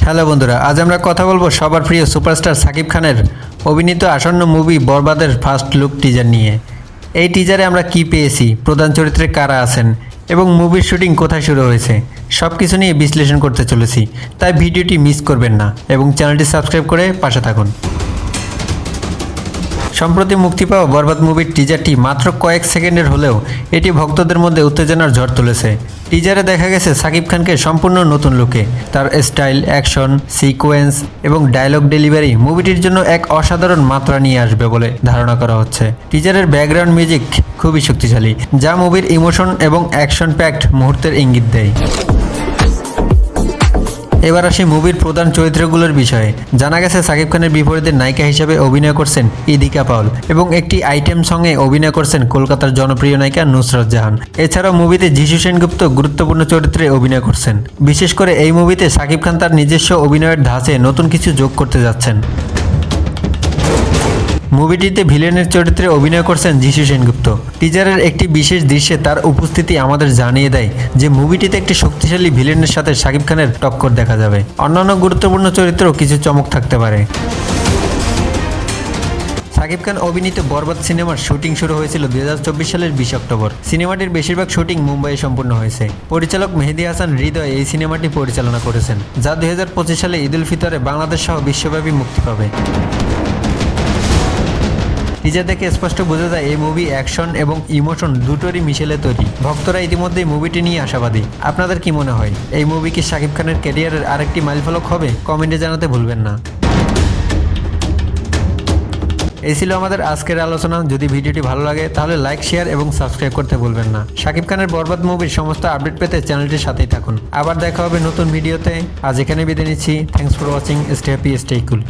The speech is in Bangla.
হ্যালো বন্ধুরা, আজ আমরা কথা বলবো সবার প্রিয় সুপারস্টার সাকিব খানের অভিনীত আসন্ন মুভি বরবাদের ফার্স্ট লুক টিজার নিয়ে। এই টিজারে আমরা কি পেয়েছি, প্রধান চরিত্রে কারা আছেন এবং মুভির শুটিং কোথায় শুরু হয়েছে, সব কিছু নিয়ে বিশ্লেষণ করতে চলেছি। তাই ভিডিওটি মিস করবেন না এবং চ্যানেলটি সাবস্ক্রাইব করে পাশে থাকুন। সম্প্রতি মুক্তি পাওয়া বরবাদ মুভির টিজারটি মাত্র কয়েক সেকেন্ডের হলেও এটি ভক্তদের মধ্যে উত্তেজনার ঝড় তুলেছে। টিজারে দেখা গেছে সাকিব খানকে সম্পূর্ণ নতুন লুকে। তার স্টাইল, অ্যাকশন, সিকোয়েন্স এবং ডায়লগ ডেলিভারি মুভিটির জন্য এক অসাধারণ মাত্রা নিয়ে আসবে বলে ধারণা করা হচ্ছে। টিজারের ব্যাকগ্রাউন্ড মিউজিক খুবই শক্তিশালী, যা মুভির ইমোশন এবং অ্যাকশন প্যাকড মুহূর্তের ইঙ্গিত দেয়। এবার আসি মুভির প্রধান চরিত্রগুলোর বিষয়ে। জানা গেছে সাকিব খানের বিপরীতে নায়িকা হিসেবে অভিনয় করছেন ইদিকা পাউল এবং একটি আইটেম সঙ্গে অভিনয় করছেন কলকাতার জনপ্রিয় নায়িকা নুসরাত জাহান। এছাড়াও মুভিতে যিশু সেনগুপ্ত গুরুত্বপূর্ণ চরিত্রে অভিনয় করছেন। বিশেষ করে এই মুভিতে সাকিব খান তার নিজস্ব অভিনয়ের ধাঁচে নতুন কিছু যোগ করতে যাচ্ছেন। মুভিটিতে ভিলেনের চরিত্রে অভিনয় করছেন যিশু সেনগুপ্ত। টিজারের একটি বিশেষ দৃশ্যে তার উপস্থিতি আমাদের জানিয়ে দেয় যে মুভিটিতে একটি শক্তিশালী ভিলেনের সাথে সাকিব খানের টক্কর দেখা যাবে। অন্যান্য গুরুত্বপূর্ণ চরিত্রেও কিছু চমক থাকতে পারে। সাকিব খান অভিনীত বরবাদ সিনেমার শুটিং শুরু হয়েছিল 2024 সালের 20 অক্টোবর। সিনেমাটির বেশিরভাগ শুটিং মুম্বাইয়ে সম্পূর্ণ হয়েছে। পরিচালক মেহেদী হাসান হৃদয় এই সিনেমাটি পরিচালনা করেছেন, যা 2025 সালে ঈদ উল ফিতরে বাংলাদেশ সহ বিশ্বব্যাপী মুক্তি পাবে। টিজার দেখে স্পষ্ট বোঝা যায় এই মুভি অ্যাকশন এবং ইমোশন দুটোরই মিশেলে তৈরি। ভক্তরা ইতিমধ্যেই মুভিটি নিয়ে আশাবাদী। আপনাদের কি মনে হয়, এই মুভি কি সাকিব খানের ক্যারিয়ারের আরেকটি মাইলফলক হবে? কমেন্টে জানাতে ভুলবেন না। এই ছিল আমাদের আজকের আলোচনা। যদি ভিডিওটি ভালো লাগে তাহলে লাইক, শেয়ার এবং সাবস্ক্রাইব করতে ভুলবেন না। সাকিব খানের বরবাদ মুভির সমস্ত আপডেট পেতে চ্যানেলটির সাথেই থাকুন। আবার দেখা হবে নতুন ভিডিওতে। আজ এখানে বিদায় নিচ্ছি। Thanks for watching. Stay happy, stay cool.